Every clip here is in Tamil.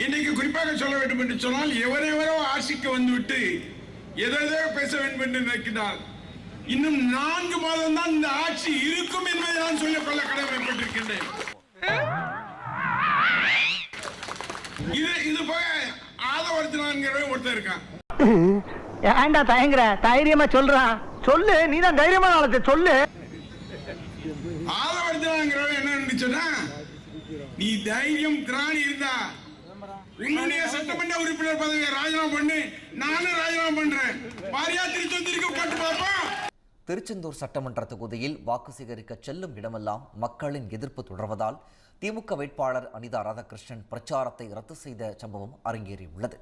இன்றைக்கு குறிப்பாக சொல்ல வேண்டும் என்று சொன்னால் எவரெவரோ ஆட்சிக்கு வந்துவிட்டு எதோ பேச வேண்டும் என்று நினைக்கிறார். இன்னும் 4 மாதம் தான் இந்த ஆட்சி இருக்கும் என்பதை நான் சொல்லிக்கொள்ள கடமைப்பட்டிருக்கின்றேன். இது போக ஆதவர்த்தனான் ஒருத்தர் இருக்கான். ஏன்டா தயங்குற? தைரியமா சொல்றான். சொல்லு, நீதான் தைரியமா நாளத்தை சொல்லு. ஆதவர்த்தனாங்கிறவன் என்ன நினைச்சா, நீ தைரியம் திராணி இருந்தா உன்னுடைய சட்டமன்ற உறுப்பினர் பதவியை ராஜினாமா பண்ணு, நானும் ராஜினாமா பண்றேன். பாரியா திருச்செந்தூருக்கு போட்டு பார்ப்போம். திருச்செந்தூர் சட்டமன்ற தொகுதியில் வாக்கு சேகரிக்க செல்லும் இடமெல்லாம் மக்களின் எதிர்ப்பு தொடர்வதால் திமுக வேட்பாளர் அனிதா ராதாகிருஷ்ணன் பிரச்சாரத்தை ரத்து செய்த சம்பவம் அரங்கேறியுள்ளது.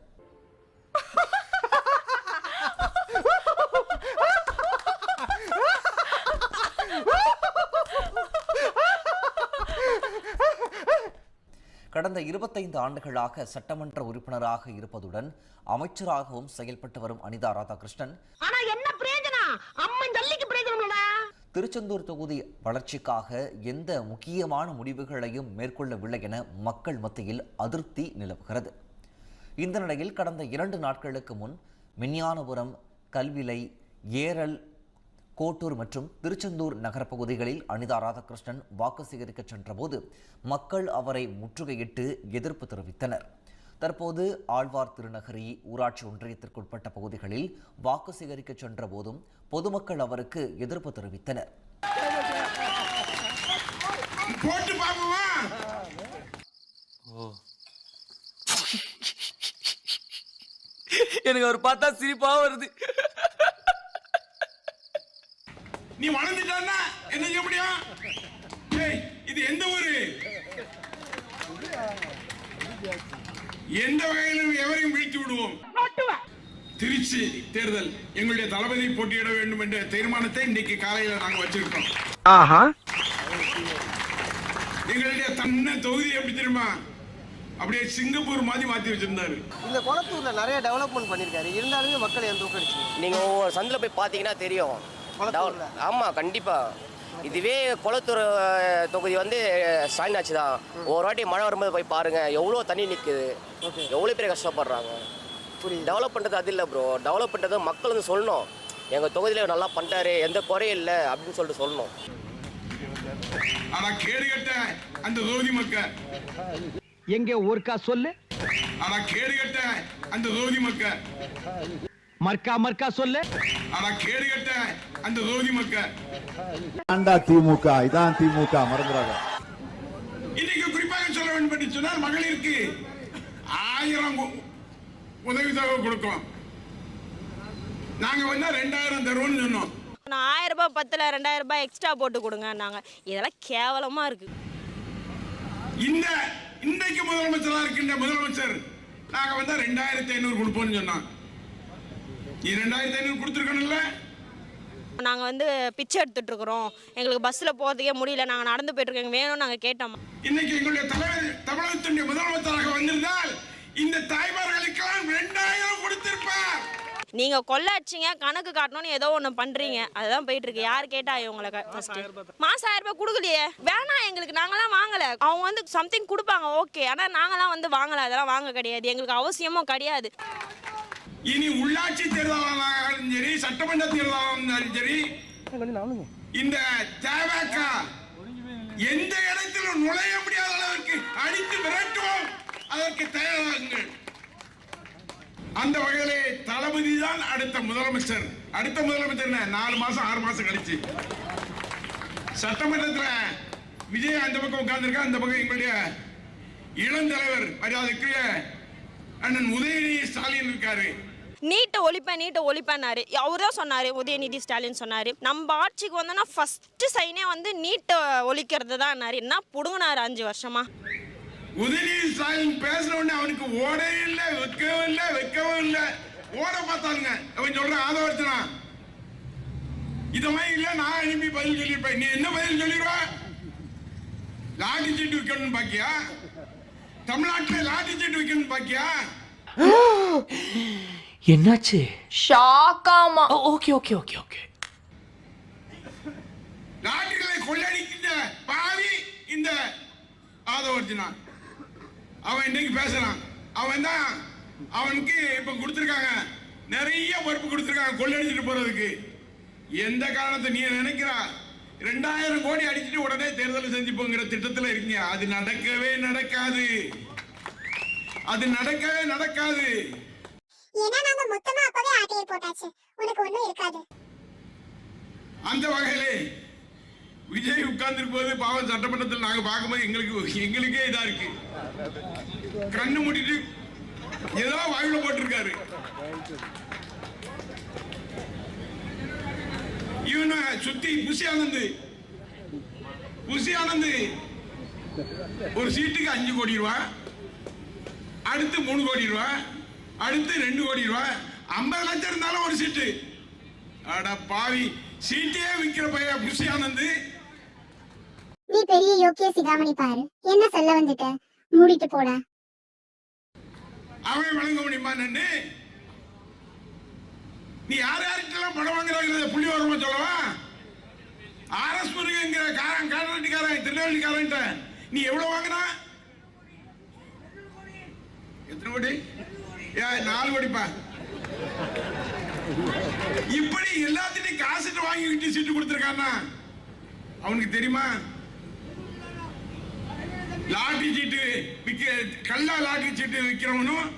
கடந்த 25 ஆண்டுகளாக சட்டமன்ற உறுப்பினராக இருப்பதுடன் அமைச்சராகவும் செயல்பட்டு வரும் அனிதா ராதாகிருஷ்ணன் திருச்செந்தூர் தொகுதி வளர்ச்சிக்காக எந்த முக்கியமான முடிவுகளையும் மேற்கொள்ளவில்லை என மக்கள் மத்தியில் அதிருப்தி நிலவுகிறது. இந்த நிலையில் கடந்த 2 நாட்களுக்கு முன் விஞ்ஞானபுரம், கல்விலை, ஏரல், கோட்டூர் மற்றும் திருச்செந்தூர் நகர பகுதிகளில் அனிதா ராதாகிருஷ்ணன் வாக்கு சேகரிக்க சென்றபோது மக்கள் அவரை முற்றுகையிட்டு எதிர்ப்பு தெரிவித்தனர். தற்போது ஆழ்வார் திருநகரி ஊராட்சி ஒன்றியத்திற்குட்பட்ட பகுதிகளில் வாக்கு சேகரிக்க சென்ற போதும் பொதுமக்கள் அவருக்கு எதிர்ப்பு தெரிவித்தனர். எனக்கு அவர் பார்த்தா சிரிப்பா வருது. நீ வளர்ந்துட்டான்னா என்ன செய்ய முடியும்? இது எந்த ஊரு? எந்த வகையிலும் எவரையும் வீழ்த்தி விடுவோம். திருச்சி தேர்தல் எங்களுடைய தளபதி போட்டியிட வேண்டும் என்ற தீர்மானத்தை இன்றைக்கு காலையில் நாங்கள் வச்சிருக்கோம். எங்களுடைய தன்ன தொகுதி எப்படி தெரியுமா, அப்படியே சிங்கப்பூர் மாதிரி மாத்தி வச்சிருந்தாரு. இந்த குளத்தூர்ல நிறைய டெவலப்மெண்ட் பண்ணிருக்காரு. இருந்தாலுமே மக்கள் எந்த தூக்கடிச்சு நீங்க ஒவ்வொரு சந்தில போய் பாத்தீங்கன்னா தெரியும். ஆமா கண்டிப்பா. இதுவே குளத்தூர் தொகுதி வந்து ஸ்டாலின் ஆட்சி தான். ஒரு வாட்டி மழை வரும்போது போய் பாருங்க, எவ்வளோ தண்ணி நிற்குது, எவ்வளோ பேர் கஷ்டப்படுறாங்க. டெவலப் பண்ணுறது அது இல்லை ப்ரோ. டெவலப் பண்ணுறது மக்கள் வந்து சொல்லணும், எங்கள் தொகுதியில் நல்லா பண்ணிட்டாரு, எந்த குறையும் இல்லை அப்படின்னு சொல்லிட்டு சொல்லணும். ஆனால் கேடு கட்ட அந்த தொகுதி மக்கள் எங்கே ஊர்க்கா சொல்லு. ஆனால் கேடு கட்ட அந்த தொகுதி மக்கள் மர்க்கா சொல்லு. ஆனால் கேடு கட்ட அந்த தொகுதி மக்கள் திமுக இதான் திமுக மறந்துறாங்க. இன்னைக்கு குறிப்பாக சொல்ல வேண்டும் என்று சொன்னால் மகளிருக்கு 1000 உதவித்தொகை கொடுக்கும். நாங்க வந்து 2000 தருவோம்னு சொன்னோம். 1000 ரூபாய் 10ல 2000 ரூபாய் எக்ஸ்ட்ரா போட்டு கொடுங்க. நாங்க இதெல்லாம் கேவலமா இருக்கு. இன்றைக்கு முதலமைச்சரா இருக்கின்ற முதலமைச்சர் நாங்க வந்து 2500 கொடுப்போம்னு சொன்னோம். நீ 2500 கொடுத்துருக்கணும்ல. நாங்க வந்து பிச்சை எடுத்துட்டு இருக்கிறோம், எங்களுக்கு பஸ்ல போறதுக்கே முடியல, நாங்க நடந்து போயிட்டு இருக்கோம், வேணும் நாங்க கேட்டோம். இன்னைக்கு எங்களுடைய தமிழகத்தினுடைய முதலமைச்சராக வந்திருந்தால் இந்த தாய்மார்களுக்கெல்லாம் 2000 கொடுத்திருப்பார். நீங்க கொள்ளாச்சிங்க, கணக்கு காட்டணும்னு ஏதோ ஒண்ணு பண்றீங்க, அதுதான் போயிட்டு இருக்கு. யார் கேட்டா இவங்களுக்கு மாசம் 1000 ரூபாய் கொடுக்கலையே, வேணாம் எங்களுக்கு, நாங்களாம் வாங்கல. அவங்க வந்து சம்திங் கொடுப்பாங்க ஓகே, ஆனா நாங்களாம் வந்து வாங்கல, அதெல்லாம் வாங்க கிடையாது, எங்களுக்கு அவசியமும் கிடையாது. இனி உள்ளாட்சி தேர்தலாலும் சரி, சட்டமன்ற தேர்தலாலும் சரி, இந்த தேவக எந்த இடத்திலும் நுழைய முடியாத அளவிற்கு அடித்து விரட்டுவோம். அதற்கு தயாராகுங்கள். அந்த வகையிலே தளபதி தான் அடுத்த முதலமைச்சர். அடுத்த முதலமைச்சர் 4 மாசம் 6 மாசம் கழிச்சு சட்டமன்றத்தில் விஜய் அந்த பக்கம் உட்கார்ந்துருக்கா, அந்த பக்கம் எங்களுடைய இளம் தலைவர் மரியாதைக்குரிய அண்ணன் உதயநிதி ஸ்டாலின் இருக்காரு. நீட்டை ஒழிப்பேன்னாரு. அவர் தான் சொன்னாரு, உதயநிதி ஸ்டாலின் சொன்னாரு. நம்ம ஆட்சிக்கு வந்தோன்னா ஃபர்ஸ்ட் சைனே வந்து நீட்டை ஒழிக்கிறது தான். என்ன புடுங்கினாரு 5 வருஷமா. உதயநிதி ஸ்டாலின் பேசின உடனே அவனுக்கு ஓடவே இல்லை, வைக்கவும் இல்லை. ஓட பார்த்தாங்க. அவன் சொல்ற ஆதவர்த்தனா இத மாதிரி இல்ல, நான் அனுப்பி பதில் சொல்லிருப்பேன். நீ என்ன பதில் சொல்லிடுவ? லாட்டி சீட்டு வைக்கணும் பாக்கியா? தமிழ்நாட்டில் லாட்டி சீட்டு வைக்கணும் பாக்கியா? என்னாச்சு? ஷாக்காமா. Okay okay okay okay. நாட்டுகளை கொள்ளடிக்கின்ற பாவி இந்த ஆதவர்ஜனா. அவன் இன்னைக்கு பேசுறான். அவன் தான் அவனுக்கு இப்ப கொடுத்திருக்காங்க, நிறைய பொறுப்பு கொடுத்திருக்காங்க கொள்ளடிச்சிட்டு போறதுக்கு. எந்த காரணத்தை நீ நினைக்கிறா 2000 கோடி அடிச்சுட்டு உடனே தேர்தல் செஞ்சுப்போங்கிற திட்டத்தில் இருக்கீங்க. அது நடக்கவே நடக்காது, அது நடக்கவே நடக்காது. ஏன்னா நாங்க மொத்தமா அப்பவே ஆட்டையை போட்டாச்சு, உனக்கு ஒண்ணும் இருக்காது. அந்த வகையிலே விஜய் உட்கார்ந்து போது பாவம் சட்டமன்றத்தில் நாங்க பார்க்கும்போது எங்களுக்கே இதா இருக்கு. கண்ணு மூடிட்டு ஏதோ வாயில போட்டிருக்காரு. இவனை சுத்தி புஷி ஆனந்த் ஒரு சீட்டுக்கு 5 கோடி ரூபாய், அடுத்து 3 கோடி ரூபாய், அடுத்து 2 கோடி ரூபாய், 50 லட்சம் இருந்தாலும் ஒரு சீட்டு. அட பாவி, சீட்டே விக்கிற பையன் புஷி ஆனந்த். நீ பெரிய யோக்கிய சிகாமணி பாரு, என்ன சொல்ல வந்துட்ட, மூடிட்டு போடா. அவன் வழங்க முடியுமா? நன்னு நீ யார்கிட்டலாம் பணம் வாங்குறாங்க புள்ளி வரமா சொல்லவா? ஆர்எஸ் முருகங்கிற காரட்டிக்காரன் திருநெல்வேலிக்காரன் நீ எவ்வளவு வாங்கினா? எத்தனை கோடி? 4 கோடிப்பா. இப்படி எல்லாத்தையும் காசுட்டு வாங்கிக்கிட்டு சீட்டு கொடுத்திருக்கான்னா அவனுக்கு தெரியுமா? லாட்டரி சீட்டு கல்லா லாட்டரி சீட்டு விற்கிறவனும்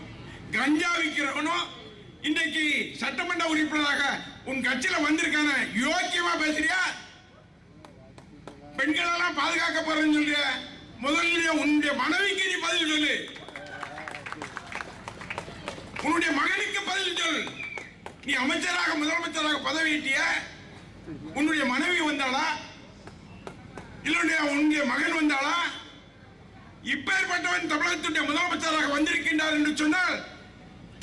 கஞ்சா விற்கிறவனும் இன்றைக்கு சட்டமன்ற உறுப்பினராக உன் கட்சியில வந்திருக்கான. யோக்கியமா பேசுறியா? பெண்கள் எல்லாம் பாதுகாக்க போறேன்னு சொல்றிய, முதல்ல உன்னுடைய மனைவிக்கு நீ பதில் சொல்லு, உன்னுடைய மகனுக்கு பதில் சொல். நீ அமைச்சராக முதலமைச்சராக பதவியேற்றிய உன்னுடைய மனைவி வந்தாளா, இல்ல உன்னுடைய மகன் வந்தாளா? இப்பேற்பட்டவன் தமிழகத்துடைய முதலமைச்சராக வந்திருக்கின்றார் என்று சொன்னால்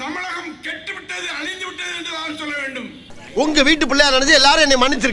தமிழகம் கெட்டுவிட்டது, அழிந்து விட்டது என்று நான் சொல்ல வேண்டும். உங்க வீட்டு பிள்ளையா நினைச்சு எல்லாரும் என்னை மன்னிச்சிருக்க.